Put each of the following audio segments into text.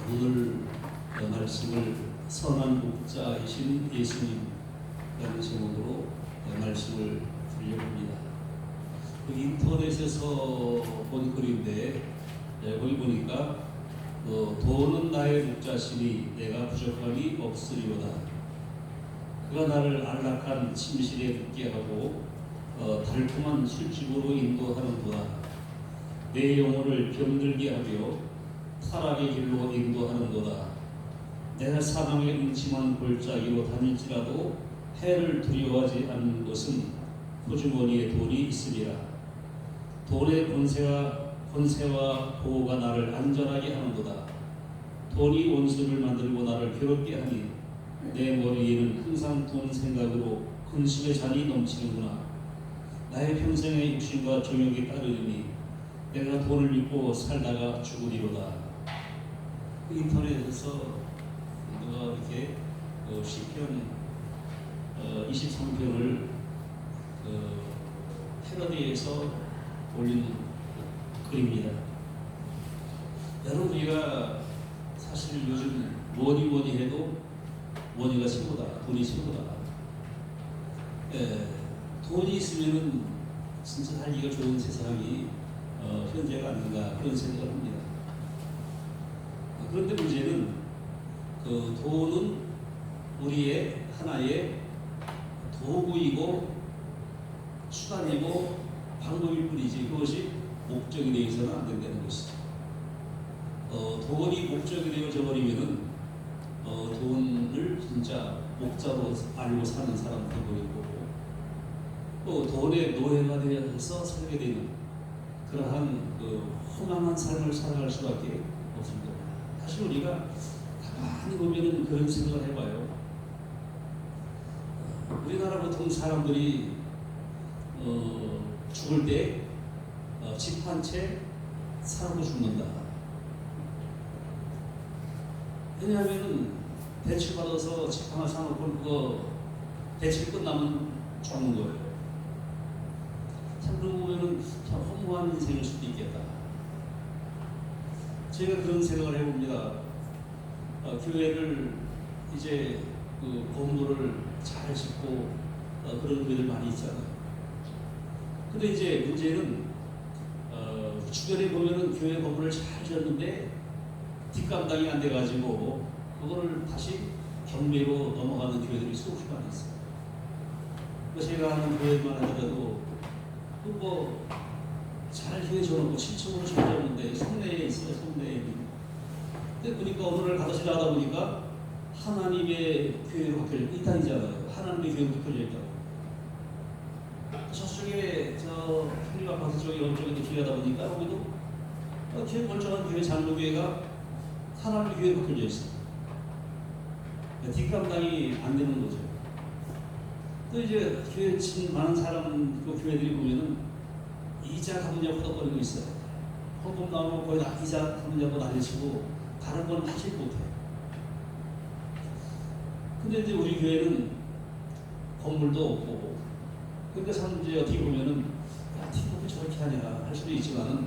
오늘 말씀을 선한 목자이신 예수님이라는 제목으로 말씀을 드리려합니다. 인터넷에서 본 글인데 거기 보니까 도는 나의 목자시니 내가 부족함이 없으리로다. 그가 나를 안락한 침실에 눕게 하고 달콤한 술집으로 인도하는도다. 내 영혼을 병들게 하며 타락의 길로 인도하는도다. 내가 사망의 음침한 골짜기로 다닐지라도 해를 두려워하지 않는 것은 호주머니에 돈이 있으리라. 돈의 권세와 보호가 나를 안전하게 하는도다. 돈이 원수를 만들고 나를 괴롭게 하니 내 머리에는 항상 돈 생각으로 근심의 잔이 넘치는구나. 나의 평생의 육신과 정욕에 따르니 내가 돈을 믿고 살다가 죽으리로다. 인터넷에서 누가 이렇게 시편 23편을 패러디해서 올린 글입니다. 여러분, 우리가 사실 요즘 뭐니 해도 머니가 최고다, 돈이 최고다. 돈이 있으면은 진짜 살기가 좋은 세상이 현재가 아닌가 그런 생각을 합니다. 그런데 문제는 돈은 우리의 하나의 도구이고 수단이고 방법일 뿐이지 그것이 목적이 되어서는 안 된다는 것이죠. 돈이 목적이 되어져 버리면은 돈을 진짜 목자로 알고 사는 사람도 되는 거고, 또 돈의 노예가 되어서 살게 되는 그러한 허망한 삶을 살아갈 수밖에 없습니다. 사실 우리가 가만히 보면은 그런 생각을 해봐요. 우리나라 보통 사람들이 죽을 때 집 한 채 사고 죽는다. 왜냐하면은 대출 받아서 집 하나 사놓고 그거 대출 끝나면 죽는 거예요. 참 그러고 보면은 참 허무한 인생일 수도 있겠다. 제가 그런 생각을 해봅니다. 교회를 이제 건물을 잘 짓고 그런 교회들 많이 있잖아요. 근데 이제 문제는 주변에 보면은 교회 건물을 잘 지었는데 뒷감당이 안 돼가지고 그거를 다시 경매로 넘어가는 교회들이 수없이 많이 있어요. 제가 하는 교회만 하더라도 잘 교회 지어놓고 7층으로 지어졌는데 성내에 있어요. 성내에. 근데 보니까 어느 날 가서 지나가다 보니까 하나님의 교회로 바뀌어져 이단이잖아요. 하나님의 교회로 바뀌어져 있다고. 저쪽에 필립 아파트 쪽에 이쪽에 기회하다 보니까 거기도 교회 멀쩡한 교회 장로교회가 하나님의 교회로 바뀌어져 있어요. 뒷감당이 안 되는 거죠. 또 이제 교회 많은 사람 교회들이 보면은 이자 갚느냐고 허덕거리고 있어요. 헌금 나오면 거의 다 이자 갚느냐고 난리치고 다른 건 하질 못해요. 근데 이제 우리 교회는 건물도 없고, 그러니까 사람들이 어떻게 보면은 야, 팀워크 저렇게 하냐 할 수도 있지만은,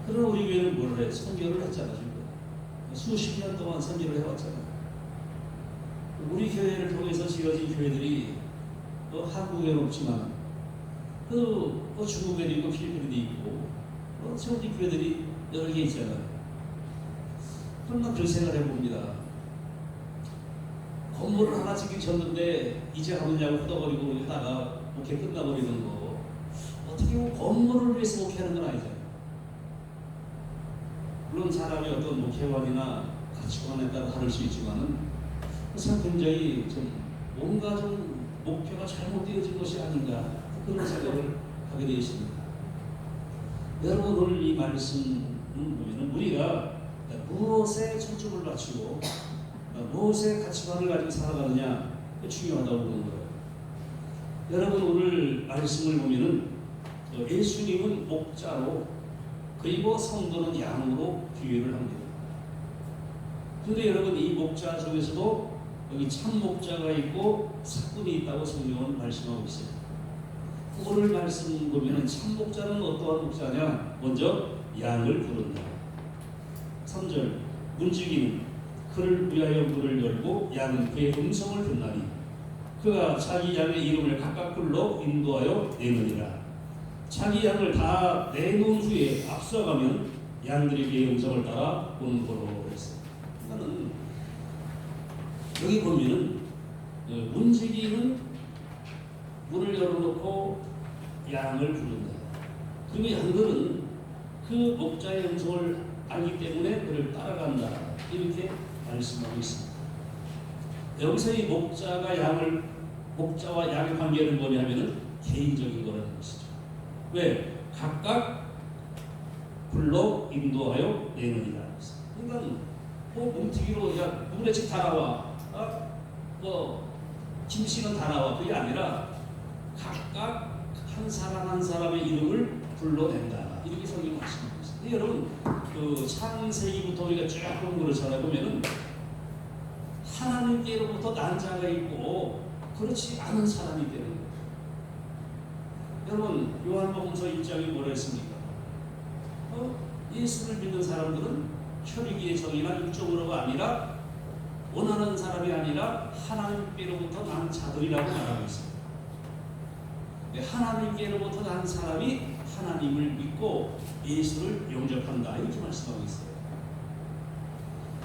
그러나 우리 교회는 뭘 해? 선교를 했잖아. 지금 수십 년 동안 선교를 해왔잖아요. 우리 교회를 통해서 지어진 교회들이 한국에는 없지만 중국에도 있고 필리핀에도 있고 세워진 교회들이 여러 개 있잖아요. 그러나 그런 생각을 해봅니다. 건물을 하나 짓기 졌는데 이제 하느냐고 후덕거리고 하다가 목회 끝나버리는 거, 어떻게 보면 건물을 위해서 목회하는 건 아니잖아요. 물론 사람이 어떤 목회관이나 가치관에 따라 다를 수 있지만은 참 굉장히 뭔가 좀 목표가 잘못되어진 것이 아닌가 그런 생각을 하게 되어 있습니다. 여러분, 오늘 이 말씀을 보면 우리가 무엇에 초점을 맞추고 무엇의 가치관을 가지고 살아가느냐 중요하다고 보는 거예요. 여러분, 오늘 말씀을 보면은 예수님은 목자로 그리고 성도는 양으로 비유를 합니다. 그런데 여러분, 이 목자 중에서도 여기 참 목자가 있고 사꾼이 있다고 성경은 말씀하고 있어요. 오늘 말씀 보면 참 목자는 어떠한 목자냐? 먼저 양을 부른다. 3절 문지기는 그를 위하여 문을 열고 양은 그의 음성을 듣나니 그가 자기 양의 이름을 각각 불러 인도하여 내느니라. 자기 양을 다 내놓은 후에 앞서가면 양들이 그의 음성을 따라 오는 거로 했어요. 그러니까는 여기 보면은 문지기는 문을 열어놓고 양을 부른다. 그리고 양들은 그 목자의 음성을 알기 때문에 그를 따라간다. 이렇게 말씀하고 있습니다. 여기서 이 목자와 양의 관계는 뭐냐면은 개인적인 거라는 것이죠. 왜? 각각 불러 인도하여 내느니라. 그러니까 뭐 뭉티기로 야 누구네 집 다 나와. 김씨는 다 나와. 그게 아니라 각각 한 사람 한 사람의 이름을 불러낸다. 이렇게 성경이 말씀하고 있습니다. 여러분 그 창세기부터 우리가 쭉 보면 그렇잖아요. 보면은 하나님께로부터 난 자가 있고 그렇지 않은 사람이 되는 거예요. 여러분 요한복음서 1장이 뭐라 했습니까? 예수를 믿는 사람들은 혈육의 정의나 육적으로가 아니라 원하는 사람이 아니라 하나님께로부터 난 자들이라고 말하고 있습니다. 하나님께로부터 난 사람이 하나님을 믿고 예수를 영접한다. 이렇게 말씀하고 있어요.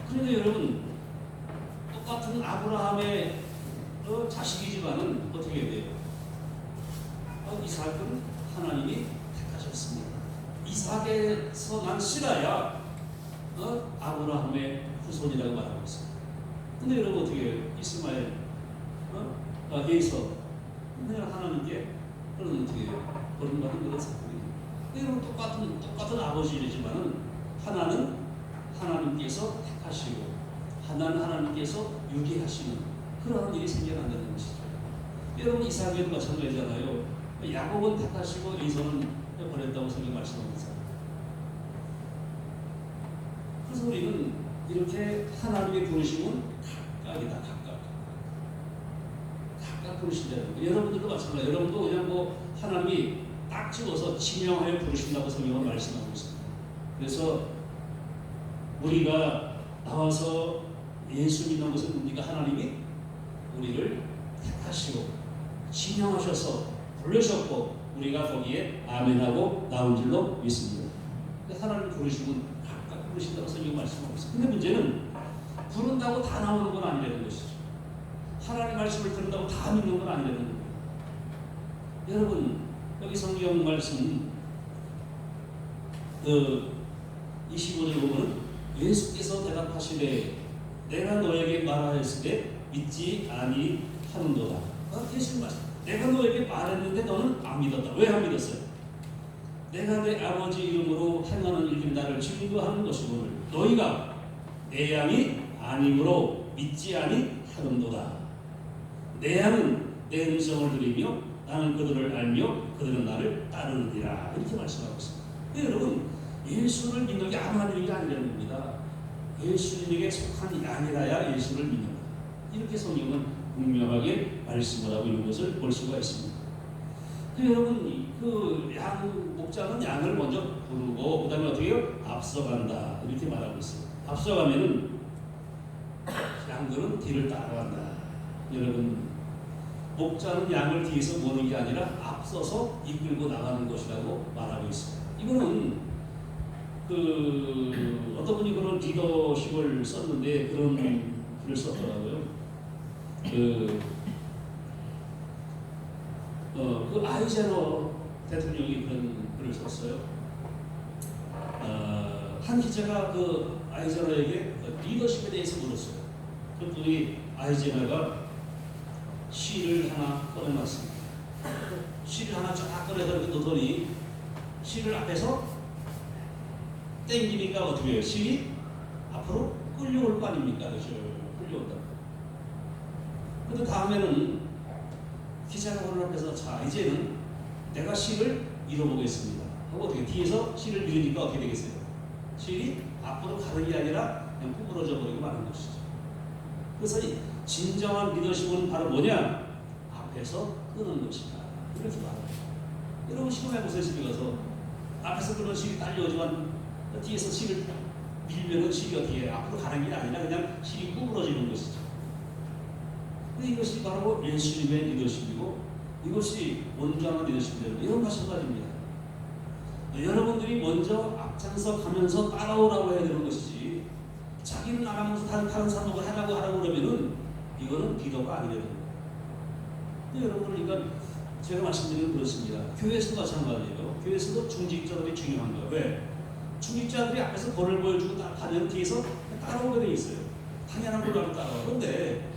그런데 여러분 똑같은 아브라함의 자식이지만은 어떻게 돼요? 이삭은 하나님이 택하셨습니다. 이삭에서 난 씨라야 아브라함의 후손이라고 말하고 있습니다. 근데 여러분 어떻게 해요? 이스마엘 에서 그냥 하나님께 그런 어떻게 해요? 버림받은 그런 사건이에요. 여러분 똑같은 아버지이지만은 하나는 하나님께서 택하시고 하나는 하나님께서 유기하시는 그러한 일이 생겨난다는 것이죠. 여러분 이삭에도 마찬가지잖아요. 야곱은 택하시고 에서는 버렸다고 성경 말씀하고 있어요. 그래서 우리는 이렇게 하나님의 부르심은 각각이다. 각각 부르신다는 거예요. 여러분들도 마찬가지예요. 여러분도 그냥 뭐 하나님이 딱 집어서 지명하여 부르신다고 성경은 말씀하고 있습니다. 그래서 우리가 나와서 예수 믿는 것은 뭡니까? 하나님이 우리를 택하시고 지명하셔서 부르셨고 우리가 거기에 아멘하고 나온 줄로 믿습니다. 하나님 부르시면 각각 부르신다고 성경 말씀하고 있습니다. 근데 문제는 부른다고 다 나오는 건 아니라는 것이죠. 하나님 말씀을 듣는다고 다 믿는 건 아니라는 겁니다. 여러분 여기 성경 말씀 25절에 보면 예수께서 대답하시되 내가 너에게 말하였을 때 믿지 아니하는도다. 예수님 말씀. 내가 너에게 말했는데 너는 안 믿었다. 왜 안 믿었어요? 내가 내 아버지 이름으로 행하는 일이 나를 증거하는 것이므로 너희가 내 양이 아니므로 믿지 아니하는도다. 내 양은 내 음성을 들으며 나는 그들을 알며 그들은 나를 따르느니라. 이렇게 말씀하고 있습니다. 여러분 예수를 믿는 게 아무 한 일이 아니라는 겁니다. 예수님에게 속한 양이라야 예수를 믿는 거다. 이렇게 성경은 분명하게 말씀을 하고 있는 것을 볼 수가 있습니다. 여러분 그 양 목자는 양을 먼저 부르고 그다음에 어떻게 해요? 앞서간다. 이렇게 말하고 있어요. 앞서가면은 양들은 뒤를 따라간다. 여러분 목자는 양을 뒤에서 모는 게 아니라 앞서서 이끌고 나가는 것이라고 말하고 있습니다. 이거는 어떤 분이 그런 리더십을 썼는데 그런 글을 썼더라고요. 그 아이제너 대통령이 그런 글을 썼어요. 한 기자가 그 아이제너에게 리더십에 대해서 물었어요. 그랬더니 아이제너가 시를 하나 꺼내놨습니다. 시를 하나 쫙 꺼내서 이렇게 놓더니 시를 앞에서 땡기니까 어떻게 해요? 시이 앞으로 끌려올 거 아닙니까? 그렇죠? 끌려온다. 근데 다음에는 기자가 오늘 앞에서 자 이제는 내가 시를 잃어보겠습니다. 하고 어떻게 뒤에서 시를 밀으니까 어떻게 되겠어요? 시이 앞으로 가는 게 아니라 그냥 구부러져 버리고 마는 것이죠. 그래서 진정한 리더십은 바로 뭐냐? 앞에서 끄는 것이다. 이렇게 말합니다. 여러분 시험해보세요. 집에 가서 앞에서 끄는 시이 딸려오지만 뒤에서 시를 밀면은 실이 어떻게 앞으로 가는 게 아니라 그냥 실이 구부러지는 것이죠. 근데 이것이 바로 예수님의 리더십이고 이것이 원장한 리더십이에요. 이런 마찬가지입니다. 여러분들이 먼저 앞장서 가면서 따라오라고 해야 되는 것이지 자기는 나가면서 다른 사람하고 하라고 그러면은 이거는 리더가 아니라는 거예요. 근데 여러분들 그러니까 제가 말씀드리는 그렇습니다. 교회에서도 마찬가지예요. 교회에서도 중직자들이 중요한 거예요. 왜? 중직자들이 앞에서 벌을 보여주고 가면 뒤에서 따라오게 돼 있어요. 당연한 걸로 하고 따라와. 그런데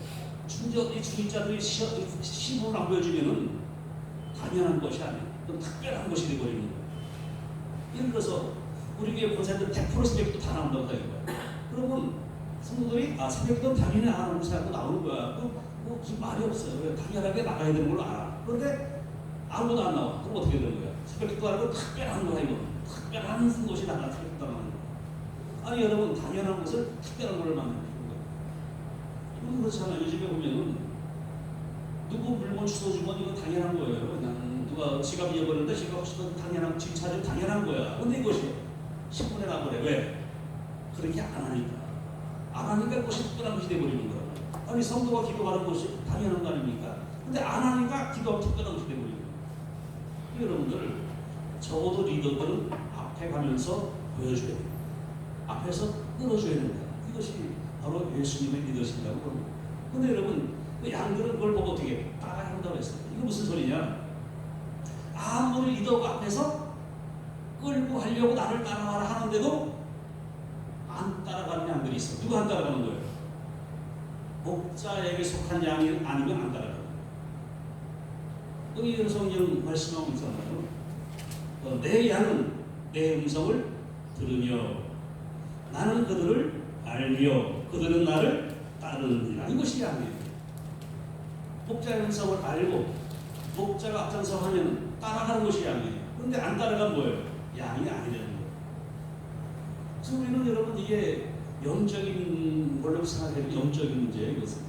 중직자들이 시범을 안 보여주면은 당연한 것이 아니에요. 또 특별한 것이 되어버리는 거예요. 예를 들어서 우리 교회 권사님들 100% 새벽기도 다 나온다고 해요. 그러면 성도들이 새벽기도 당연히 안 하는 사람도 나오는 거야. 무슨 말이 없어요. 왜? 당연하게 나가야 되는 걸로 알아. 그런데 아무도 안 나와. 그럼 어떻게 되는 거야? 새벽기도 하고 특별한 거야 이거. 특별한 것이 나가 새벽기도 하는 거야. 아니 여러분 당연한 것을 특별한 걸 만드는 거예요. 이건 그렇잖아요. 요즘에 보면은 누구 물건 주워 주면 이건 당연한 거예요. 나는 누가 지갑 잃어버렸는데 지갑 없으면 당연한 지금 찾으면 당연한 거야. 근데 이것이 10분에 나버려. 왜? 그렇게 안 하니까. 안 하니까 그것이 특별한 것이 되어버리는 거예요. 아니 성도가 기도하는 것이 당연한 거 아닙니까? 근데 안 하니까 기도가 특별한 것이 되어버리는 거예요. 여러분들 적어도 리더들은 앞에 가면서 보여줘야 돼요. 앞에서 끌어줘야 된다. 이것이 바로 예수님의 리더십이라고 합니다. 근데 여러분 양들은 그걸 보고 어떻게 따라한다고 했어요. 이거 무슨 소리냐? 아무리 리더가 앞에서 끌고 하려고 나를 따라가라 하는데도 안 따라가는 양들이 있어. 누가 안 따라가는 거예요? 목자에게 속한 양이 아니면 안 따라가는 거예요. 여기 성경 말씀하고 있잖아요. 내 양은 내 음성을 들으며 나는 그들을 알며 그들은 나를 따르느니라. 이것이 양이에요. 목자의 음성을 알고 목자가 앞장서 하면 따라가는 것이 양이에요. 그런데 안 따라가면 뭐예요? 양이 아니라는 거예요. 그래서 우리는 여러분 이게 영적인 걸로 생각해도 영적인 문제예요. 이것은.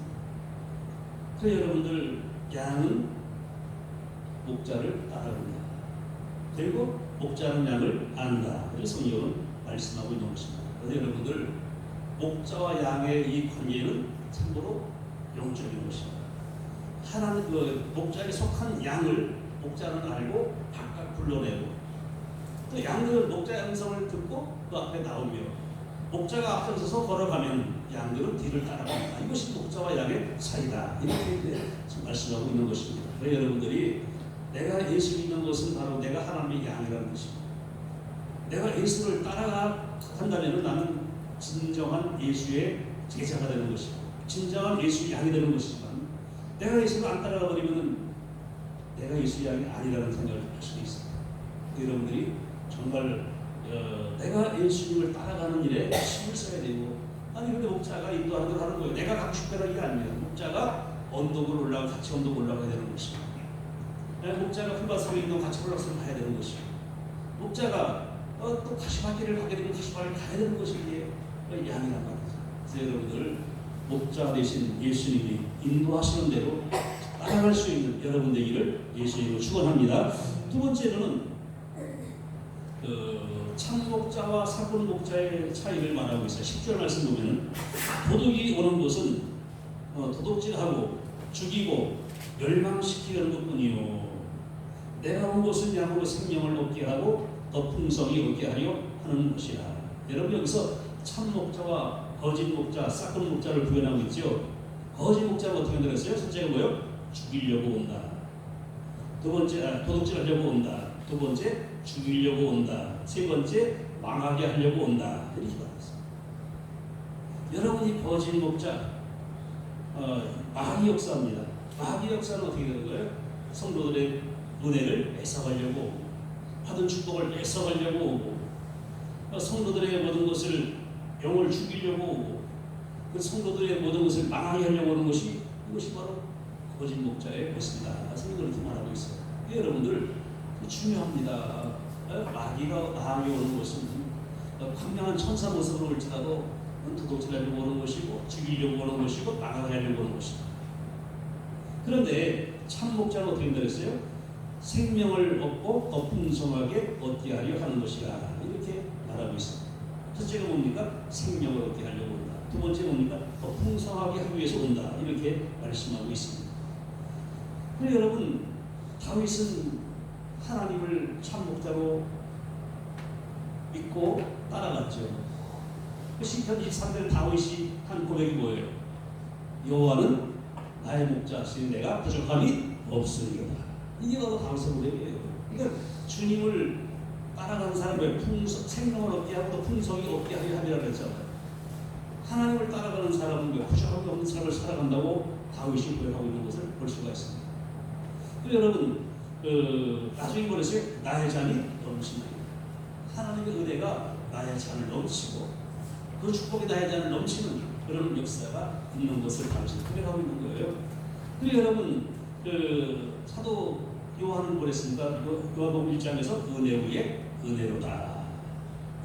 그래서 여러분들 양은 목자를 따라간다. 그리고 목자는 양을 안다. 그래서 성경은 말씀하고 있는 것입니다. 그래서 여러분들 목자와 양의 이 관계는 참고로 영적인 것입니다. 하나는 그 목자에 속한 양을 목자는 알고 바깥 불러내고 또 양들은 목자의 음성을 듣고 그 앞에 나오며 목자가 앞서서 걸어가면 양들은 뒤를 따라갑니다. 이것이 목자와 양의 사이다. 이렇게 말씀하고 있는 것입니다. 그래서 여러분들이 내가 예수 믿는 것은 바로 내가 하나님의 양이라는 것입니다. 내가 예수를 따라간다면 나는 진정한 예수의 제자가 되는 것이고 진정한 예수의 양이 되는 것이지만 내가 예수를 안 따라가 버리면 내가 예수의 양이 아니라는 생각을 할 수도 있습니다. 여러분들이 정말 내가 예수님을 따라가는 일에 힘을 써야 되고 아니 근데 목자가 인도하는 걸 하는 거예요. 내가 가고 싶다는 게 아니에요. 목자가 언덕을 올라가 같이 언덕 올라가야 되는 것이고 목자가 풀밭으로 인도 같이 올라가서 가야 되는 것이고 목자가 또 가시밭길을 가게 되면 가시밭을 가야 되는 것이 이게 양이란 말이죠. 그래서 여러분들 목자 대신 예수님이 인도하시는 대로 따라갈 수 있는 여러분 되기를 예수님으로 축원합니다. 두 번째로는 참목자와 사분 목자의 차이를 말하고 있어요. 10절 말씀 보면 도둑이 오는 것은 도둑질하고 죽이고 멸망시키려는 것뿐이요 내가 온 것은 양으로 생명을 얻게 하고 더 풍성히 얻게 하려 하는 것이라. 여러분 여기서 참목자와 거짓 목자, 싹은 목자를 구별하고 있죠. 거짓 목자가 어떻게 들었어요? 첫째가 뭐요? 죽이려고 온다. 두 번째 도둑질하려고 온다. 두 번째 죽이려고 온다. 세 번째 망하게 하려고 온다. 이렇게 말했습니다. 여러분이 거짓 목자 마귀 역사입니다. 마귀 역사는 어떻게 되는 거예요? 성도들의 은혜를 뺏어가려고 받은 축복을 뺏어가려고 오고 성도들의 모든 것을 영을 죽이려고 오고 그 성도들의 모든 것을 망하게 하려고 하는 것이 이것이 바로 거짓 목자의 모습이다. 성경을 그렇게 말하고 있어요. 여러분들 중요합니다. 마귀가 나에게 오는 것은 광명한 천사 모습으로 올지라도 도둑질하려고 오는 것이고 죽이려고 오는 것이고 망하게 하려고 오는 것이다. 그런데 참 목자는 어떻게 된다랬어요? 생명을 얻고 더 풍성하게 얻게 하려 하는 것이다. 이렇게 말하고 있습니다. 첫째가 뭡니까? 생명을 얻게 하려고 온다. 두 번째 뭡니까? 더 풍성하게 하기 위해서 온다. 이렇게 말씀하고 있습니다. 그리고 여러분, 다윗은 하나님을 참 목자로 믿고 따라갔죠. 시편 23편 다윗이 한 고백이 뭐예요? 여호와는 나의 목자시니 내가 부족함이 없으리로다. 이게 바로 다윗의 고백이에요. 그러니까 주님을 따라가는 사람의 생명을 얻게 하고 또 풍성이 얻게 하려 함이라고 했잖아요. 하나님을 따라가는 사람은 부족함이 없는 삶을 살아간다고 다윗이 고백하고 있는 것을 볼 수가 있습니다. 그리고 여러분, 나중에 뭐랬어요? 나의 잔이 넘친다. 하나님의 은혜가 나의 잔을 넘치고 그 축복이 나의 잔을 넘치는 그런 역사가 있는 것을 당시 고백하고 있는 거예요. 그리고 여러분, 사도 요한은 뭐랬습니까? 요한복음 1장에서 은혜 위에 은혜로다.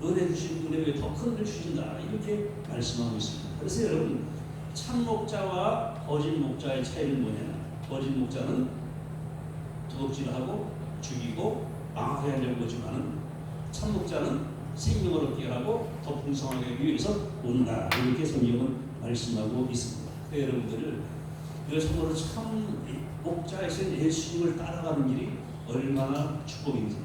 은혜 주신 은혜 위에 더 큰 은혜를 주신다. 이렇게 말씀하고 있습니다. 그래서 여러분, 참 목자와 거짓 목자의 차이는 뭐냐? 거짓 목자는 도둑질하고 죽이고 망하게 하려고 하지만은 참 목자는 생명을 얻게 하고 더 풍성하게 하기 위해서 온다. 이렇게 성경은 말씀하고 있습니다. 여러분들, 정말로 참 목자이신 예수님을 따라가는 일이 얼마나 축복인지,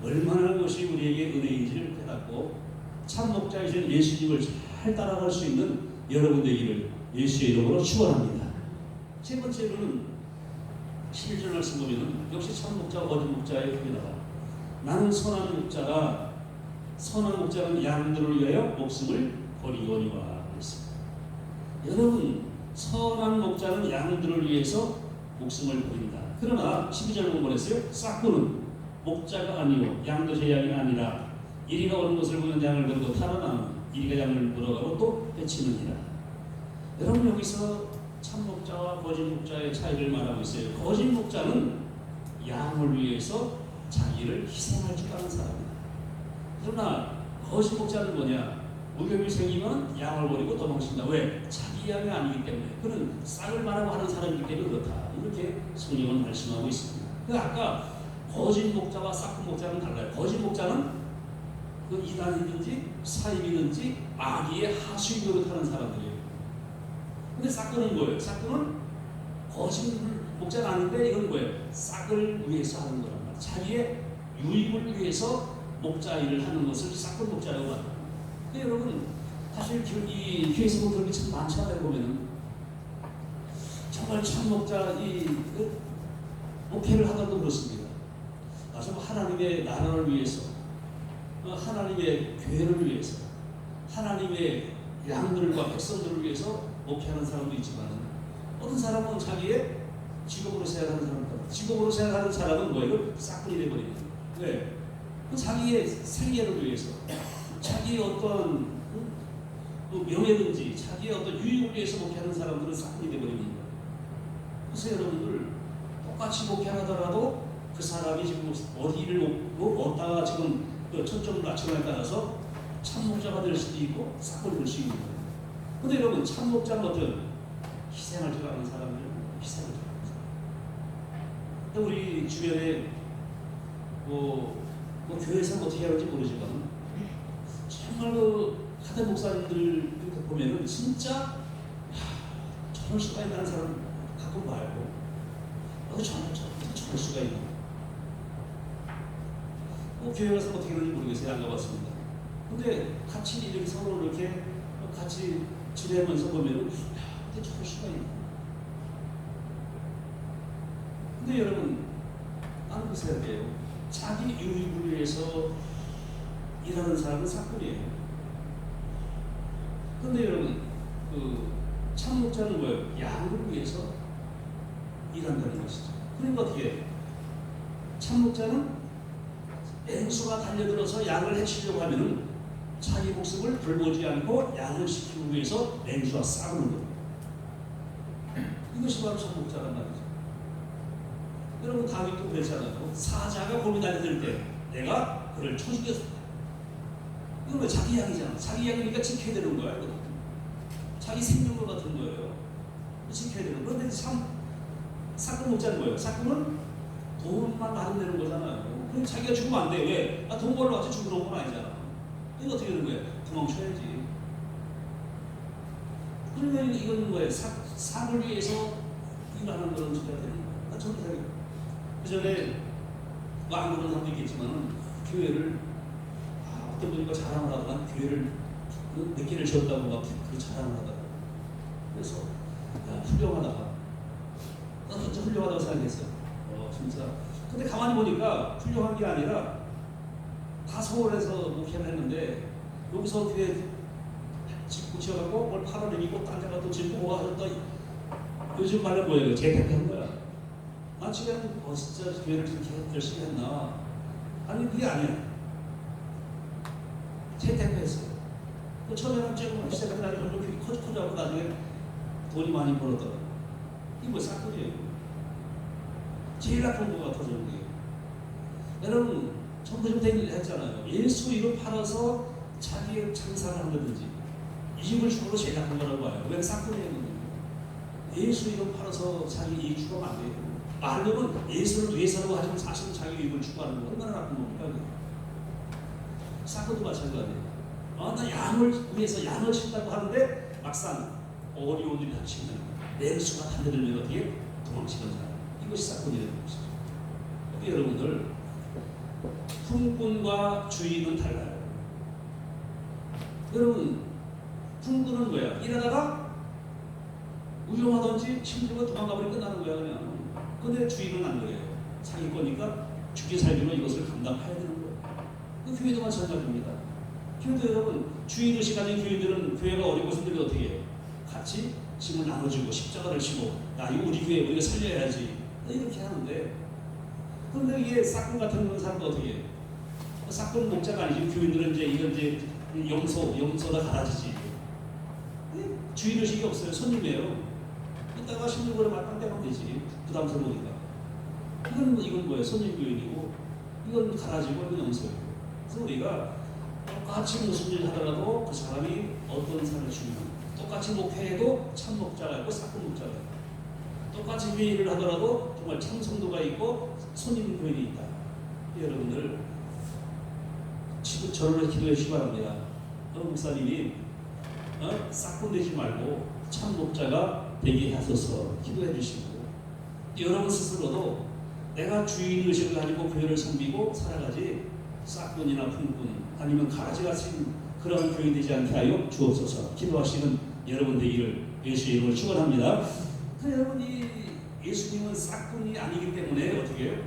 얼마나 그것이 우리에게 은혜인지를 깨닫고 참 목자이신 예수님을 잘 따라갈 수 있는 여러분 되기를 예수의 이름으로 축원합니다. 세 번째로는 11절 말씀 보면은 역시 참 목자와 거짓 목자의 구별하다. 나는 선한 목자는 양들을 위하여 목숨을 버리거니와 했습니다. 여러분, 선한 목자는 양들을 위해서 목숨을 버린다. 그러나 12절 보면 뭐랬어요? 싹구는 목자가 아니요 양도 제 양이 아니라 이리가 오는 것을 보면 양을 버리고 탈환하는 이리가 양을 물어가고 또 해치느니라. 여러분, 여기서 참 목자와 거짓 목자의 차이를 말하고 있어요. 거짓 목자는 양을 위해서 자기를 희생할 줄 아는 사람이다. 그러나 거짓 목자는 뭐냐? 무병이 생기면 양을 버리고 도망친다. 왜? 자기 양이 아니기 때문에. 그는 싹을 말하고 하는 사람이기 때문에 그렇다. 이렇게 성경은 말씀하고 있습니다. 아까 거짓 목자와 싹 목자는 달라요. 거짓 목자는 그 이단이든지 사입이든지 악의의 하수인 노릇하는 사람들이에요. 근데 싹은 뭐예요? 싹은 거짓 목자가 아닌데 이건 뭐예요? 싹을 위해서 하는 거란 말이에요. 자기의 유익을 위해서 목자 일을 하는 것을 싹은 목자라고 합니다. 근데 여러분, 사실 이 교회에서 그런 게 참 많잖아요. 보면은 정말 참 목자 목회를 하다도 그렇습니다. 정말 하나님의 나라를 위해서, 하나님의 교회를 위해서, 하나님의 양들과 백성들을 위해서 목회하는 사람도 있지만 어떤 사람은 자기의 직업으로 생각하는 사람입니다. 직업으로 생각하는 사람은 뭐예요? 싹군이 되어버립니다. 왜? 자기의 생계를 위해서, 자기의 어떤 명예든지 자기의 어떤 유익을 위해서 목회하는 사람들은 싹군이 되어버립니다. 그래서 여러분들 똑같이 목회하더라도 그 사람이 지금 어디를 얻다가 지금 천점을 낮추냐에 따라서 참 목자가 될 수도 있고 싹군이 될 수 있는 거예요. 근데 여러분, 참 목자는 어떤 희생할 줄 아는 사람들, 희생할 줄 아는 사람. 근데 우리 주변에 교회에서 어떻게 하는지 모르지만 정말 하대 목사님들 보면은 진짜 저럴 수가 있다는 사람 가끔 봐요. 저럴 수가 있나? 교회 가서 어떻게 하는지 모르겠어요. 안 가봤습니다. 근데 같이 이렇게 서로 이렇게 같이 지내면서 보면은 어떻게 저럴 수가 있나? 근데 여러분, 나는 그 생각이에요. 자기 유익을 위해서 일하는 사람은 사건이에요. 근데 여러분, 참 목자는 뭐예요? 양을 위해서 일한다는 것이죠. 그러니까 어떻게 참 목자는 맹수가 달려들어서 양을 해치려고 하면은 자기 목숨을 돌보지 않고 양을 지키기 위해서 맹수와 싸우는 거예요. 이것이 바로 참 목자란 말이죠. 여러분, 다윗도 그랬잖아요. 사자가 곰이 달려들 때 내가 그를 쳐 죽였다. 이건 왜? 자기 양이잖아. 자기 양이니까 지켜야 되는 거야. 이거. 자기 생명과 같은 거예요. 지켜야 되는 거예요. 그런데 참 싹금 목자는 뭐예요? 싹금은 돈만 많으면 되는 거잖아요. 그럼 자기가 죽으면 안 돼. 왜? 돈 벌러 같이 죽으러 온 건 아니잖아. 이거 어떻게 되는 거예요? 도망쳐야지. 그러면 이건 뭐예요? 상을 위해서 일하는 그런 소리가 되는 거예요. 저는 생각해요. 그 전에 안 그런 사람도 있겠지만 교회를 어떤 분이 자랑을 하다가 교회를 몇 개를 지었다고 막 그 자랑을 하다가 그래서 야 훌륭하다. 나도 진짜 훌륭하다고 생각했어요. 진짜. 근데 가만히 보니까 훌륭한 게 아니라 다 서울에서 목회를 했는데 여기서 교회 집 고쳐갖고 뭘 팔아내기고 딴 데가 또 짓고 와서 또 요즘 말로 뭐예요? 재택한 거야. 지금 진짜 교회를 그렇게 열심히 했나? 아니 그게 아니야. 재택했어요. 처음에는 조금 시작하고 나중에 점점 커져가고 나중에 돈이 많이 벌었더라. 이거 뭐 사건이에요. 제일 나쁜 거가 터지는 거예요. 여러분 전부 좀 되는 일 했잖아요. 예수 이름 팔아서 자기의 장사를 한다든지 이익을 주고도 제일 나쁜 거라고 봐요. 왜 사건이에요? 예수 이름 팔아서 자기 이익 추구하면 안 돼요. 말로는 예수를 위해서라고 하지만 사실은 자기 이익을 추구하는 거 얼마나 나쁜 겁니까? 사건도 마찬가지예요. 나 양을 위해서 양을 친다고 하는데 막상 어려운 일이 닥치면 내수가 달려들면 어떻게 도망치는 사람. 이것이 사건이라는 것이죠. 여러분들 품꾼과 주인은 달라요. 여러분 품꾼은 뭐야? 일하다가 위험하든지 힘들고 도망가버리면 끝나는 거야 그냥. 근데 주인은 안 그래요. 자기 거니까 죽기 살기로 이것을 감당해야 되는 거예요. 그 교회도 마찬가지입니다. 교회도 여러분 주인의식 가진 교회들은 교회가 어렵고 힘들게 어떻게 해요? 같이 짐을 나눠주고 십자가를 지고 야 이거 우리 교회 우리가 살려야지 이렇게 하는데 그런데 이게 싹군 같은 그런 사람도 어떻게 해요? 싹군 목자가 아니지. 교인들은 이런 영소가 갈아지지. 주인의식이 없어요. 손님이에요. 이따가 신들고를 말만 떼면 되지. 부담스러우니까. 이건 뭐예요? 손님 교인이고 이건 갈아지고 이건 영소예요. 그래서 우리가 똑같이 무슨 일 하더라도 그 사람이 어떤 삶을 주면 똑같이 목회해도 참 목자가 있고 싹군 목자가 있고 똑같이 회의를 하더라도 정말 참 성도가 있고 손님 교인이 있다. 여러분들 지금 저를 기도해 주시기 바랍니다. 목사님이 싹군 되지 말고 참 목자가 되게 하소서 기도해 주시고 여러분 스스로도 내가 주인의식을 가지고 교회를 섬기고 살아가지 싹군이나 품꾼 아니면 가라지같이 그런 교인 되지 않게 하여 주옵소서. 기도하시는 여러분 되기를 예수의 이름으로 축원합니다. 여러분이 예수님은 싹군이 아니기 때문에 어떻게 해요?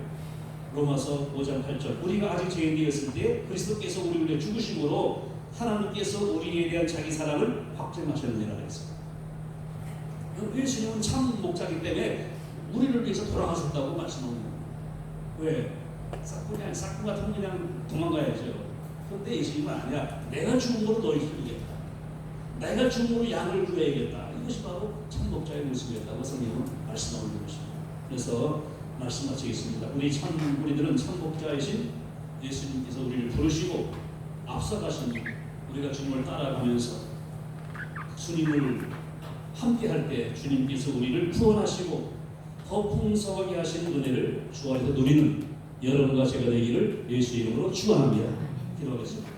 로마서 5장 8절 우리가 아직 죄인되었을 때 그리스도께서 우리를 위해 죽으심으로 하나님께서 우리에 대한 자기 사랑을 확증하셨느니라 그랬어요. 예수님은 참 목자이기 때문에 우리를 위해서 돌아가셨다고 말씀합니다. 왜? 싹군 같으면 그냥 도망가야죠. 그런데 예수님은 아니야. 내가 죽음으로 너희를 살리겠다. 내가 죽음으로 양을 구해야겠다. 이것이 바로 참 목자의 모습이었다고 성경은 말씀하고 있는 것입니다. 그래서 말씀 마치겠습니다. 우리들은 참 목자이신 예수님께서 우리를 부르시고 앞서가시니 우리가 주님을 따라가면서 주님을 함께할 때 주님께서 우리를 구원하시고 더 풍성하게 하시는 은혜를 주 안에서 누리는 여러분과 제가 되기를 예수 이름으로 축원합니다. 기도하겠습니다.